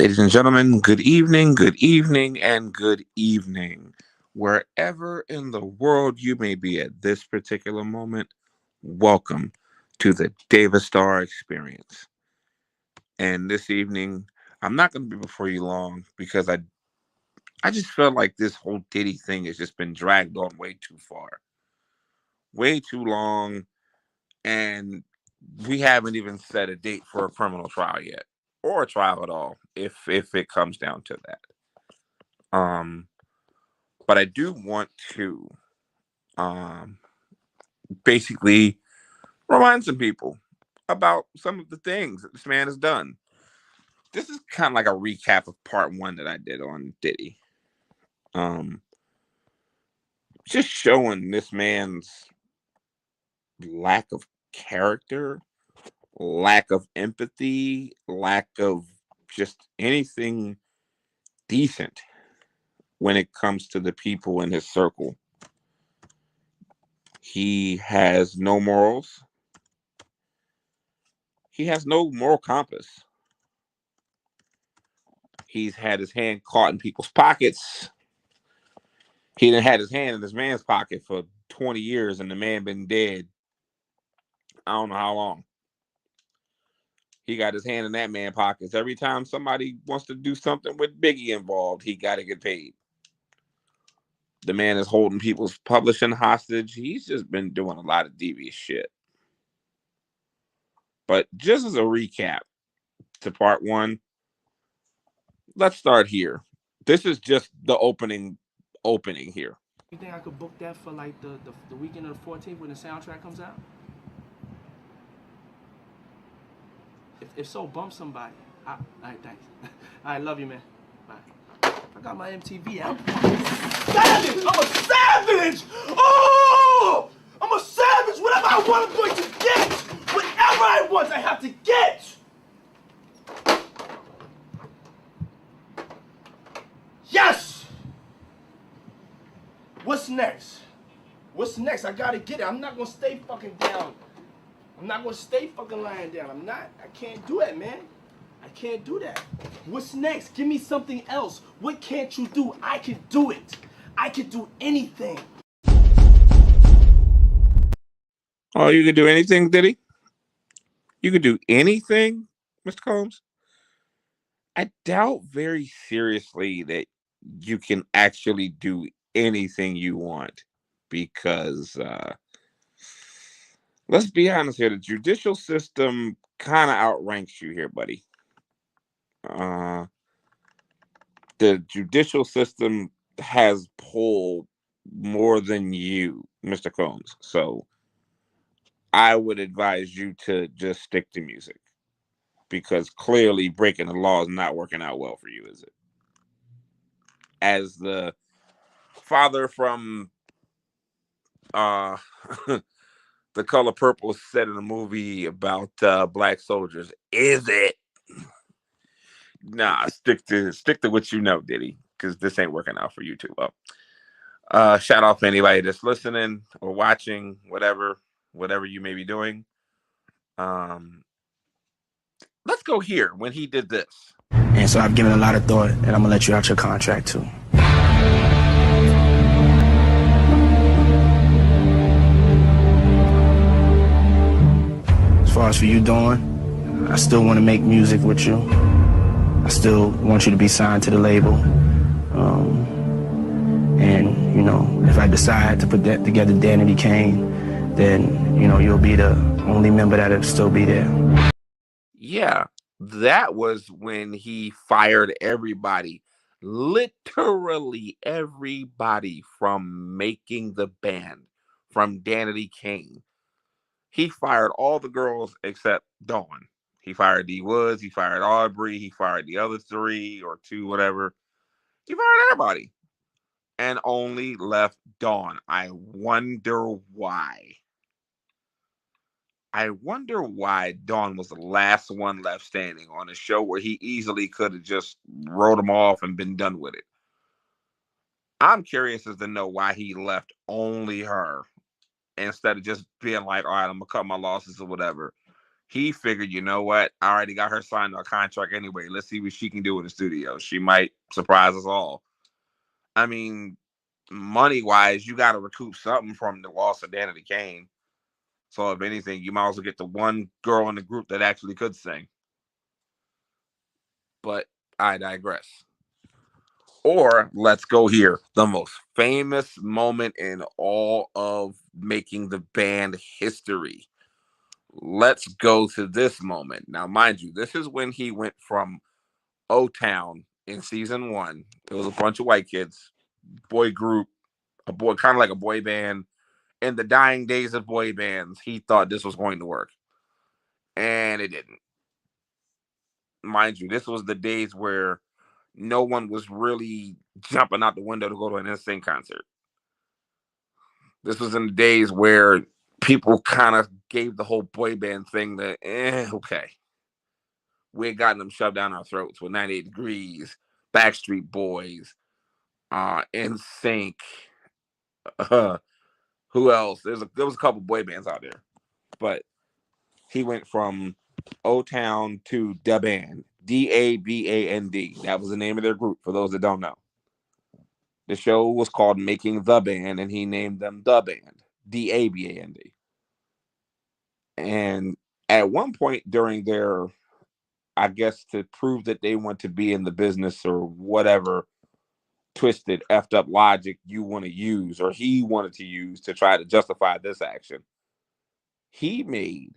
Ladies and gentlemen, good evening, and good evening. Wherever in the world you may be at this particular moment, welcome to the Davis Star Experience. And this evening, I'm not going to be before you long because I just feel like this whole Diddy thing has just been dragged on way too far, way too long, and we haven't even set a date for a criminal trial yet, or a trial at all, if it comes down to that. Um, but I do want to um, basically remind some people about some of the things that this man has done. This is kind of like a recap of part one that I did on Diddy. Um, just showing this man's lack of character, lack of empathy, lack of just anything decent when it comes to the people in his circle. He has no morals. He has no moral compass. He's had his hand caught in people's pockets. He done had his hand in this man's pocket for 20 years, and the man been dead. I don't know how long. He got his hand in that man's pockets. Every time somebody wants to do something with Biggie involved, he got to get paid. The man is holding people's publishing hostage. He's just been doing a lot of devious shit. But just as a recap to part one, let's start here. This is just the opening here. You think I could book that for like the weekend of the 14th when the soundtrack comes out? If so, bump somebody. All right, thanks. All right, love you, man. Bye. I got my MTV out. Savage! I'm a savage! Oh! I'm a savage! Whatever I want, I'm going to get! Whatever I want, I have to get! Yes! What's next? What's next? I gotta get it. I'm not gonna stay fucking down. I'm not gonna stay fucking lying down. I'm not. I can't do it, man. I can't do that. What's next? Give me something else. What can't you do? I can do it. I can do anything. Oh, you could do anything, Diddy? You could do anything, Mr. Combs? I doubt very seriously that you can actually do anything you want because let's be honest here, the judicial system kind of outranks you here, buddy. Uh, the judicial system has pulled more than you, Mr. Combs. So I would advise you to just stick to music because clearly breaking the law is not working out well for you, is it? As the father from uh The Color Purple said in a movie about black soldiers, is it? Nah, stick to what you know, Diddy, because this ain't working out for you too well. Shout out to anybody that's listening or watching, whatever you may be doing. Um, let's go here when he did this. And so I've given a lot of thought, and I'm gonna let you out your contract too. As far as for you, Dawn, I still want to make music with you. I still want you to be signed to the label. And, you know, if I decide to put that together, Danity Kane, then, you know, you'll be the only member that'll still be there. Yeah, that was when he fired everybody, literally everybody from making the band, from Danity Kane. He fired all the girls except Dawn. He fired D Woods, he fired Aubrey, he fired the other three or two, whatever. He fired everybody and only left Dawn. I wonder why. I wonder why Dawn was the last one left standing on a show where he easily could have just wrote them off and been done with it. I'm curious as to know why he left only her instead of just being like, all right, I'm gonna cut my losses or whatever. He figured, you know what? I already got her signed to a contract anyway. Let's see what she can do in the studio. She might surprise us all. I mean, money wise, you got to recoup something from the loss of Danity Kane. So if anything, you might as well get the one girl in the group that actually could sing. But I digress. Or let's go here. The most famous moment in all of making the band history. Let's go to this moment. Now, mind you, this is when he went from O Town in season one. It was a bunch of white kids, boy group, a boy, kind of like a boy band. In the dying days of boy bands, he thought this was going to work. And it didn't. Mind you, this was the days where no one was really jumping out the window to go to an NSYNC concert. This was in the days where people kind of gave the whole boy band thing the okay. We had gotten them shoved down our throats with 98 Degrees, Backstreet Boys, NSYNC. Uh, who else? There was a couple boy bands out there, but he went from O Town to Da Band, DABAND. That was the name of their group. For those that don't know, the show was called Making the Band, and he named them The Band, DABAND. And at one point during their, I guess, to prove that they want to be in the business or whatever twisted, effed up logic you want to use or he wanted to use to try to justify this action, he made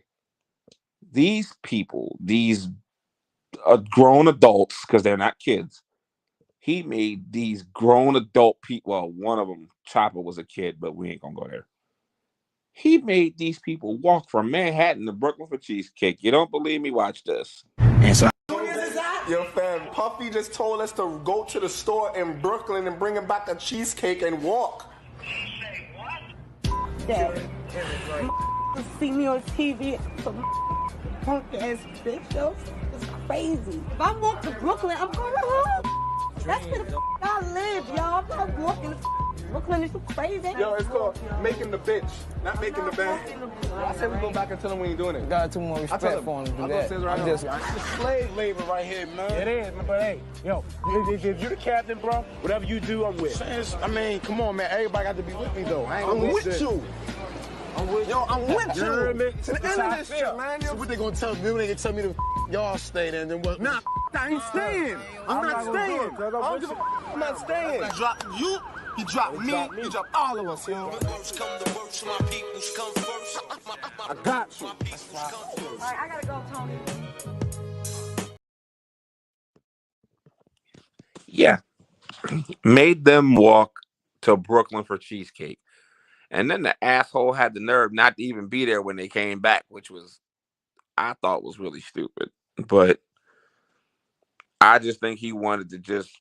these people, these grown adults, because they're not kids. He made these grown adult people. Well, one of them, Chopper, was a kid, but we ain't gonna go there. He made these people walk from Manhattan to Brooklyn for cheesecake. You don't believe me? Watch this. And so, Yo, fam, Puffy just told us to go to the store in Brooklyn and bring him back a cheesecake and walk. Dad, see me on TV, some punk ass bitch, yo. It's crazy. If I walk to Brooklyn, I'm going home. That's where the I live, y'all. I'm not walking to Brooklyn. Is you crazy? Yo, it's called making the bitch, not making the band. I said we go back and tell him we ain't doing it. Got too much respect for him to do that. This is slave labor right here, man. It is, but hey, yo, if you're the captain, bro, whatever you do, I'm with. I mean, come on, man. Everybody got to be with me, though. I'm with you. I'm with you. I'm with you. You heard me? To the end of this shit, man. So what they gonna tell me? They tell me to y'all stay there, and then what? Nah, I ain't staying. I'm not staying. I'm not staying. He dropped you. He dropped me. He dropped all of us, yo. I got you. All right, I gotta go, Tony. yeah, made them walk to Brooklyn for cheesecake. And then the asshole had the nerve not to even be there when they came back, which was, I thought, was really stupid. But I just think he wanted to just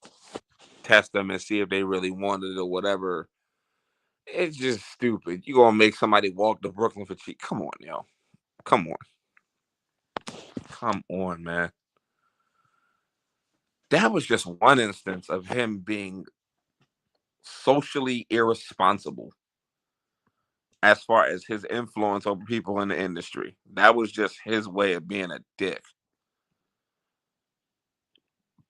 test them and see if they really wanted it or whatever. It's just stupid. You gonna make somebody walk to Brooklyn for cheap? Come on, yo. Come on. Come on, man. That was just one instance of him being socially irresponsible as far as his influence over people in the industry. That was just his way of being a dick.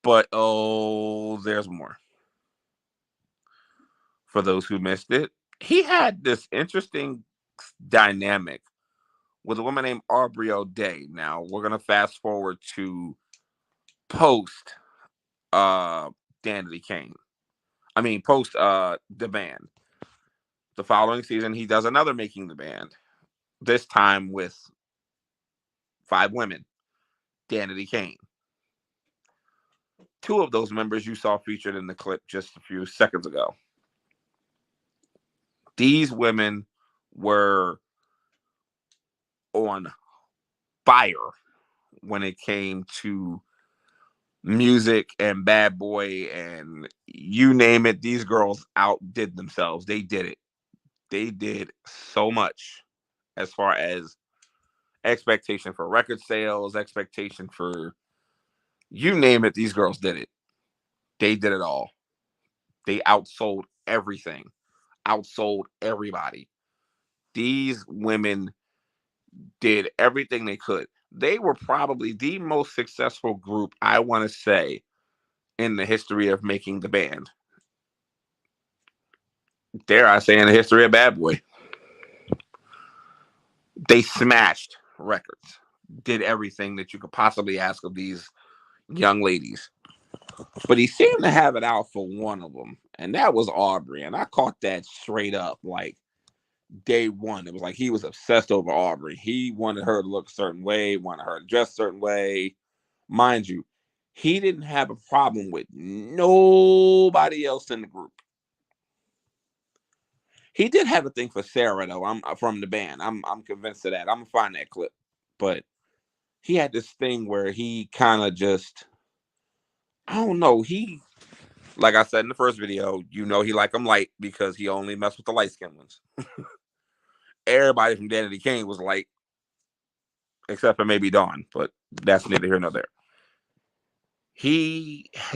But oh, there's more. For those who missed it, he had this interesting dynamic with a woman named Aubrey O'Day. Now we're gonna fast forward to post Danity Kane. I mean post the band. The following season, he does another Making the Band. This time with 5 women. Danity Kane. 2 of those members you saw featured in the clip just a few seconds ago. These women were on fire when it came to music and Bad Boy and you name it. These girls outdid themselves. They did it. They did so much as far as expectation for record sales, expectation for you name it. These girls did it. They did it all. They outsold everything, outsold everybody. These women did everything they could. They were probably the most successful group, I want to say, in the history of making the band. Dare I say, in the history of Bad Boy. They smashed records, did everything that you could possibly ask of these young ladies. But he seemed to have it out for one of them, and that was Aubrey. And I caught that straight up, like day one. It was like he was obsessed over Aubrey. He wanted her to look a certain way, wanted her to dress a certain way. Mind you, he didn't have a problem with nobody else in the group. He did have a thing for Sarah though. I'm from the band. I'm convinced of that. I'm gonna find that clip. But he had this thing where he kind of just, I don't know. He, like I said in the first video, he like them light because he only messed with the light skinned ones. Everybody from Danity Kane was light, except for maybe Dawn, but that's neither here nor there.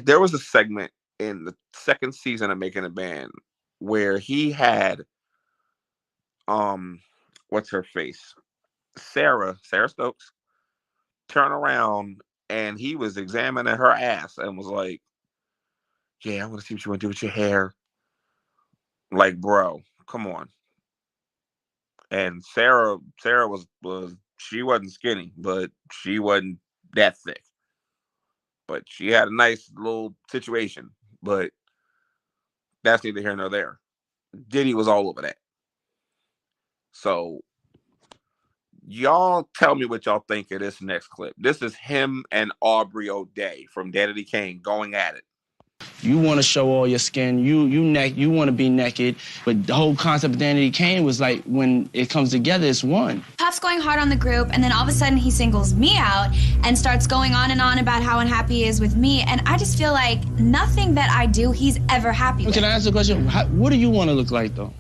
There was a segment in the second season of Making a Band where he had, what's her face? Sarah Stokes turn around and he was examining her ass and was like, yeah, I want to see what you want to do with your hair. Like, bro, come on. And Sarah was she wasn't skinny, but she wasn't that thick. But she had a nice little situation. But that's neither here nor there. Diddy was all over that. So y'all tell me what y'all think of this next clip. This is him and Aubrey O'Day from Danity Kane going at it. You want to show all your skin. You want to be naked. But the whole concept of Danity Kane was like, when it comes together, it's one. Puff's going hard on the group, and then all of a sudden he singles me out and starts going on and on about how unhappy he is with me. And I just feel like nothing that I do, he's ever happy with. Can I ask a question? What do you want to look like, though?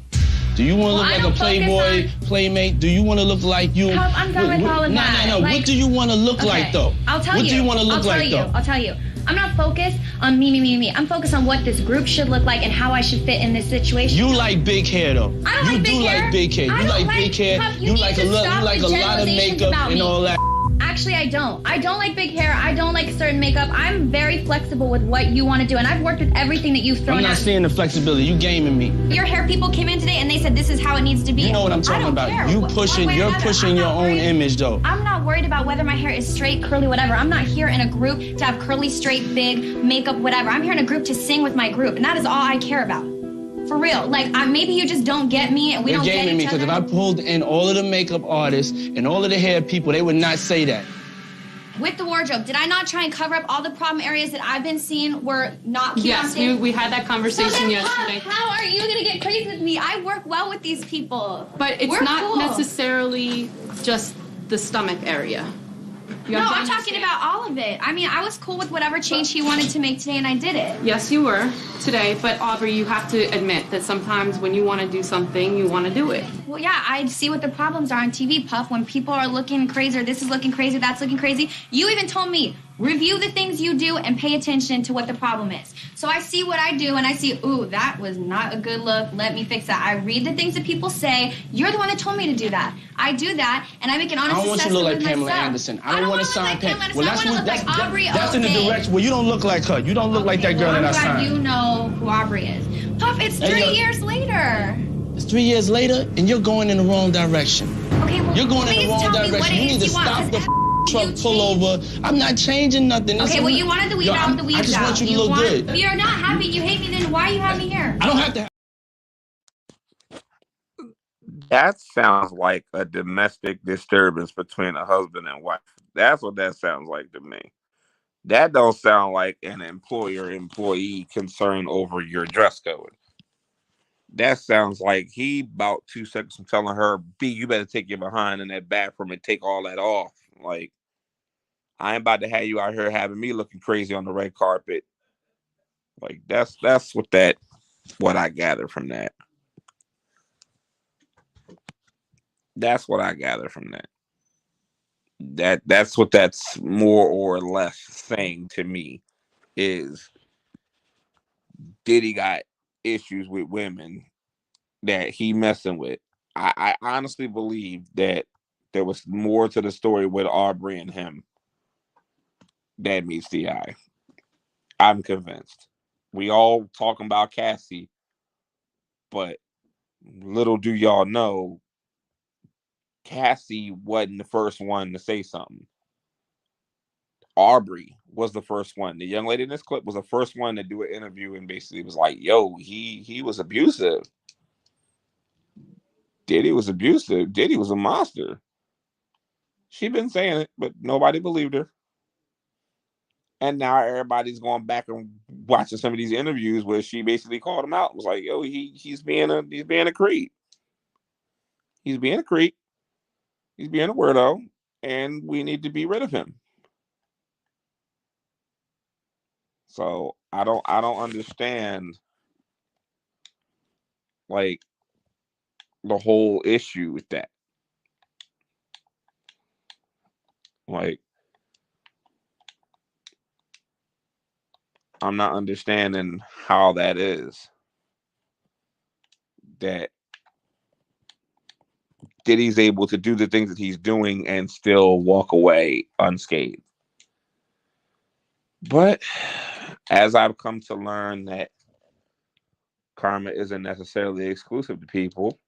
Do you want to look like a playboy, playmate? Do you want to look like you? Puff, I'm done with all of that. No. Like, what do you want to look like, though? I'll tell you. What do you want to look like, though? I'll tell you. I'm not focused on me. I'm focused on what this group should look like and how I should fit in this situation. You like big hair, though. I don't like big hair. You do like big hair. You like big hair. Puff, you like a lot of makeup and all that. Actually, I don't. I don't like big hair. I don't like certain makeup. I'm very flexible with what you want to do, and I've worked with everything that you've thrown at me. I'm not seeing the flexibility. You gaming me. Your hair people came in today, and they said this is how it needs to be. You know what I'm talking about. Care. You're pushing your own image, though. I'm not worried about whether my hair is straight, curly, whatever. I'm not here in a group to have curly, straight, big, makeup, whatever. I'm here in a group to sing with my group, and that is all I care about. For real. Like, maybe you just don't get me, and we don't get each other. You're gaming me, because if I pulled in all of the makeup artists and all of the hair people, they would not say that. With the wardrobe, did I not try and cover up all the problem areas that I've been seeing were not cute? Yes, we had that conversation yesterday. How are you going to get crazy with me? I work well with these people. But it's not necessarily just the stomach area. No, I'm talking about all of it. I mean, I was cool with whatever change he wanted to make today, and I did it. Yes, you were today. But Aubrey, you have to admit that sometimes when you want to do something, you want to do it. Well, yeah, I see what the problems are on TV, Puff. When people are looking crazy, or this is looking crazy, that's looking crazy. You even told me, review the things you do and pay attention to what the problem is. So I see what I do, and I see, ooh, that was not a good look. Let me fix that. I read the things that people say. You're the one that told me to do that. I do that, and I make an honest assessment with myself. I don't want you to look like Pamela Anderson. I don't want to sound Pamela. Well, that's in the direction. Well, you don't look like her. You don't look like that girl that I signed. I'm glad you know who Aubrey is. Puff, it's 3 years later. It's 3 years later, and you're going in the wrong direction. Okay, well, you're going in the wrong direction. You need to stop the truck, pull over. I'm not changing nothing. Okay, well, you wanted the weed out, the weeds out. I just want you to look good. If you're not happy, you hate me, then why you have me here? I don't have to. That sounds like a domestic disturbance between a husband and wife. That's what that sounds like to me. That don't sound like an employer-employee concern over your dress code. That sounds like he about 2 seconds from telling her, B, you better take your behind in that bathroom and take all that off. Like, I ain't about to have you out here having me looking crazy on the red carpet. Like, that's what I gather from that. That's what I gather from that. That's what that's more or less saying to me is Diddy got issues with women that he messing with. I honestly believe that there was more to the story with Aubrey and him than meets the eye. I'm convinced. We all talking about Cassie, but little do y'all know, Cassie wasn't the first one to say something. Aubrey was the first one. The young lady in this clip was the first one to do an interview and basically was like, "Yo, he was abusive. Diddy was abusive. Diddy was a monster." She been saying it, but nobody believed her. And now everybody's going back and watching some of these interviews where she basically called him out. It was like, "Yo, he's being a creep. He's being a creep. He's being a weirdo, and we need to be rid of him." So I don't understand like the whole issue with that. Like I'm not understanding how that is. That Diddy's able to do the things that he's doing and still walk away unscathed. But as I've come to learn that karma isn't necessarily exclusive to people,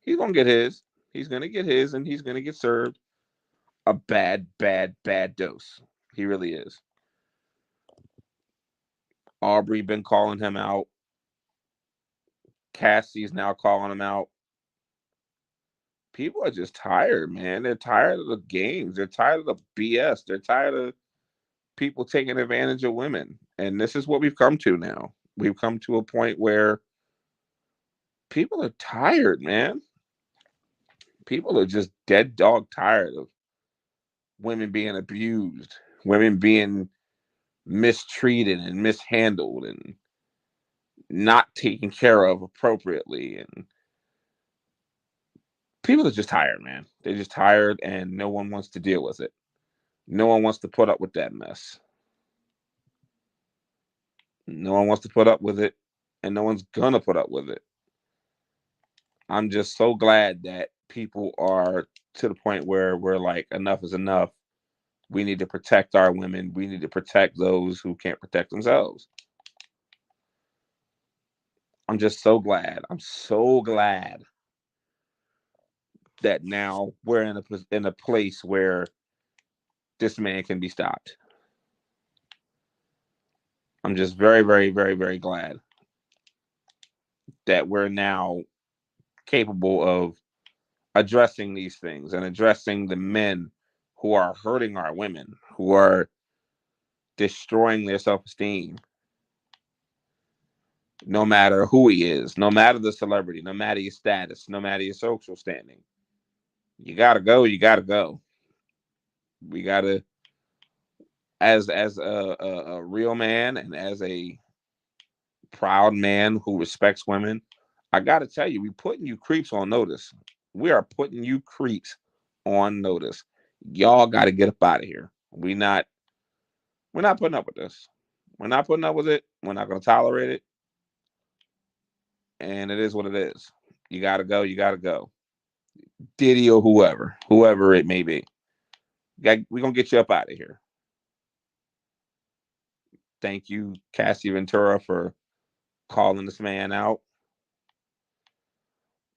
he's gonna get his. He's gonna get his, and he's gonna get served a bad, bad, bad dose. He really is. Aubrey been calling him out. Cassie's now calling him out. People are just tired, man. They're tired of the games. They're tired of the BS. They're tired of people taking advantage of women. And this is what we've come to now. We've come to a point where people are tired, man. People are just dead dog tired of women being abused, women being mistreated and mishandled and not taken care of appropriately. And people are just tired, man. They're just tired and no one wants to deal with it. No one wants to put up with that mess. No one wants to put up with it, and no one's gonna put up with it. I'm just so glad that people are to the point where we're like, enough is enough. We need to protect our women. We need to protect those who can't protect themselves. I'm just so glad. I'm so glad that now we're in a place where this man can be stopped. I'm just very, very, very, very glad that we're now capable of addressing these things and addressing the men who are hurting our women, who are destroying their self-esteem, no matter who he is, no matter the celebrity, no matter your status, no matter your social standing. You gotta go. You gotta go. We gotta, as a real man and as a proud man who respects women, I gotta tell you, we putting you creeps on notice. We are putting you creeps on notice. Y'all gotta get up out of here. We're not putting up with this. We're not putting up with it. We're not gonna tolerate it. And it is what it is. You gotta go, you gotta go. Diddy or whoever it may be. We're gonna get you up out of here. Thank you, Cassie Ventura, for calling this man out.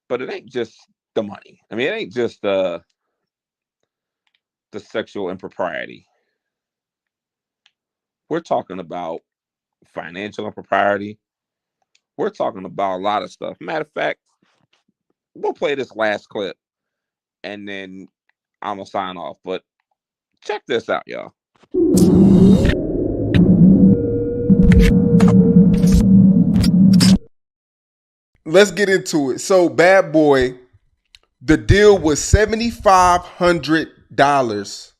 But it ain't just the money. I mean, it ain't just the sexual impropriety. We're talking about financial impropriety. We're talking about a lot of stuff. Matter of fact, we'll play this last clip and then I'm gonna sign off. But check this out, y'all. Let's get into it. So, Bad Boy, the deal was $7,500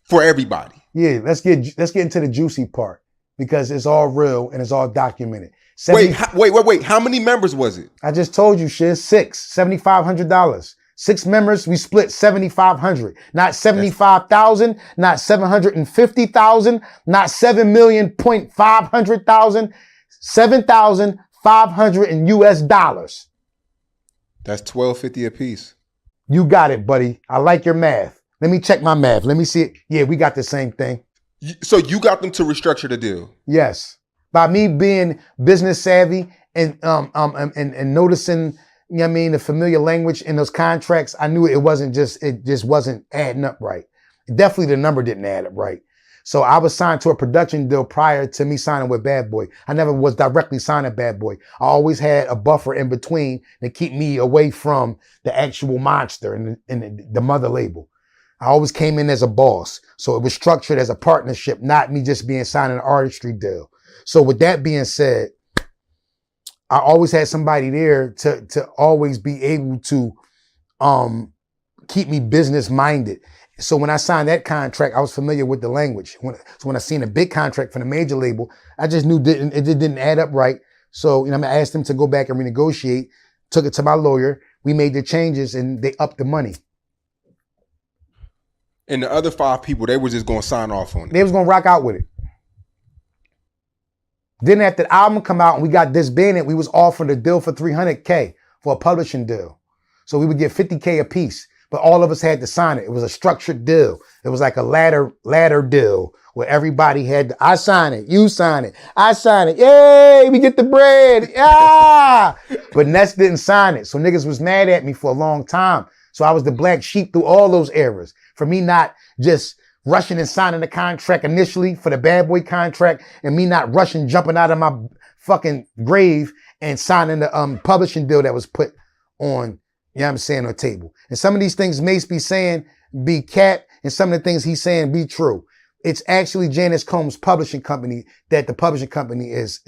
for everybody. Yeah, let's get into the juicy part because it's all real and it's all documented. Wait. How many members was it? I just told you, shit. 6, $7,500. 6 members, we split 7,500. Not 75,000, not 750,000, not 7,500,000, 7,500 in US dollars. That's $1,250 a piece. You got it, buddy. I like your math. Let me check my math. Let me see it. Yeah, we got the same thing. So you got them to restructure the deal? Yes. By me being business savvy and noticing, you know what I mean, the familiar language in those contracts, I knew it just wasn't adding up right. Definitely the number didn't add up right. So I was signed to a production deal prior to me signing with Bad Boy. I never was directly signed to Bad Boy. I always had a buffer in between to keep me away from the actual monster and the mother label. I always came in as a boss. So it was structured as a partnership, not me just being signed an artistry deal. So with that being said, I always had somebody there to always be able to keep me business minded. So when I signed that contract, I was familiar with the language. So when I seen a big contract from the major label, I just knew it didn't add up right. So I asked them to go back and renegotiate. Took it to my lawyer. We made the changes and they upped the money. And the other 5 people, they were just going to sign off on it. They was going to rock out with it. Then after the album come out and we got disbanded, we was offered a deal for $300K for a publishing deal. So we would get $50K a piece, but all of us had to sign it. It was a structured deal. It was like a ladder deal where everybody had I sign it, you sign it, I sign it. Yay, we get the bread. Yeah. But Ness didn't sign it. So niggas was mad at me for a long time. So I was the black sheep through all those eras. For me not just rushing and signing the contract initially for the Bad Boy contract and me not rushing, jumping out of my fucking grave and signing the publishing deal that was put on, you know what I'm saying, on the table. And some of these things Mace be saying be cap and some of the things he's saying be true. It's actually Janice Combs' publishing company that the publishing company is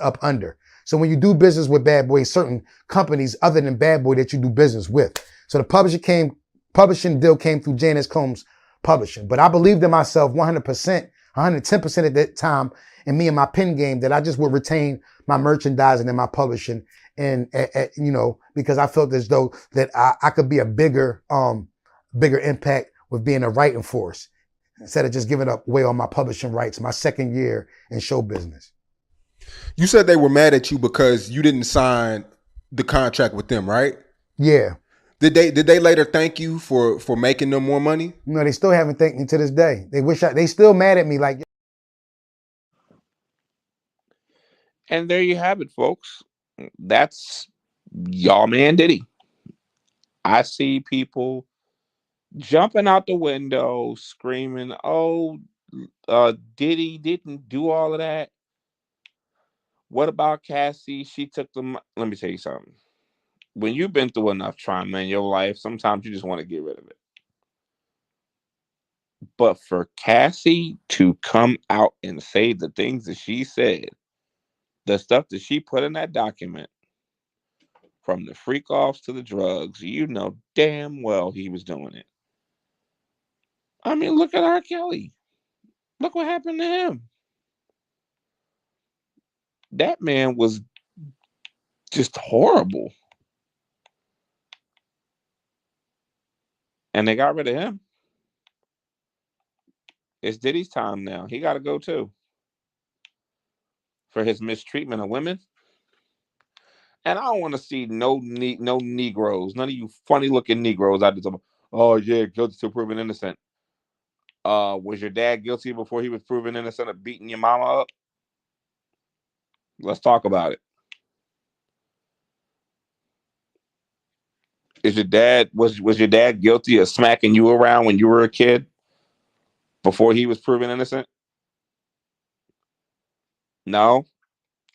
up under. So when you do business with Bad Boy, certain companies other than Bad Boy that you do business with. So the publishing deal came through Janice Combs Publishing. But I believed in myself 100%, 110% at that time, and me and my pen game that I just would retain my merchandising and my publishing, and because I felt as though that I could be a bigger impact with being a writing force instead of just giving up away on my publishing rights. My second year in show business. You said they were mad at you because you didn't sign the contract with them, right? Yeah. Did they later thank you for making them more money? No, they still haven't thanked me to this day. They still mad at me like. And there you have it, folks. That's y'all man Diddy. I see people jumping out the window screaming, "Oh, Diddy didn't do all of that. What about Cassie? She took the Let me tell you something. When you've been through enough trauma in your life, sometimes you just want to get rid of it. But for Cassie to come out and say the things that she said, the stuff that she put in that document, from the freak offs to the drugs, you know damn well he was doing it. I mean, look at R. Kelly. Look what happened to him. That man was just horrible. And they got rid of him. It's Diddy's time now. He got to go too. For his mistreatment of women. And I don't want to see no Negroes, none of you funny looking Negroes out there. Oh yeah, guilty till proven innocent. Was your dad guilty before he was proven innocent of beating your mama up? Let's talk about it. Is your dad was your dad guilty of smacking you around when you were a kid before he was proven innocent? No.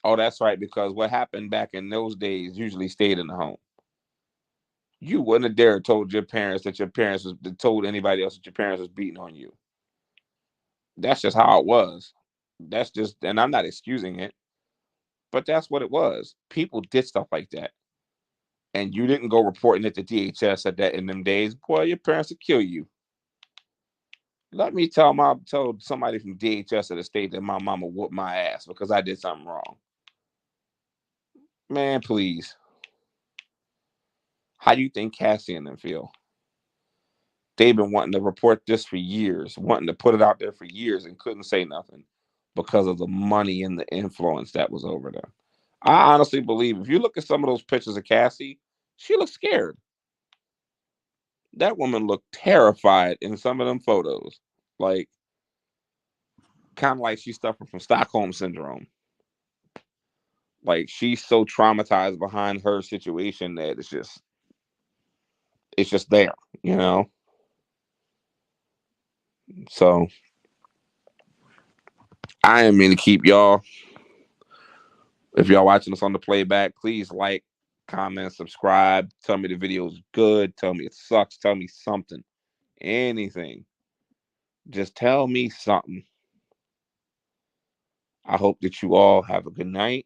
Oh, that's right. Because what happened back in those days usually stayed in the home. You wouldn't have dared told your parents that your parents was told anybody else that your parents was beating on you. That's just how it was. That's just, and I'm not excusing it, but that's what it was. People did stuff like that, and you didn't go reporting it to DHS at that in them days. Boy, your parents would kill you. Let me told somebody from DHS of the state that my mama whooped my ass because I did something wrong. Man, please. How do you think Cassie and them feel? They've been wanting to report this for years, wanting to put it out there for years and couldn't say nothing because of the money and the influence that was over them. I honestly believe if you look at some of those pictures of Cassie, she looks scared. That woman looked terrified in some of them photos. Like, kind of like she's suffering from Stockholm syndrome. Like, she's so traumatized behind her situation that it's just there, you know? So I am going to keep y'all. If y'all watching us on the playback, please like, comment, subscribe. Tell me the video is good. Tell me it sucks. Tell me something. Anything. Just tell me something. I hope that you all have a good night.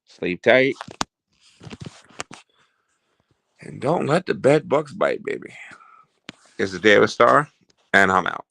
Sleep tight. And don't let the bed bugs bite, baby. It's the David Star, and I'm out.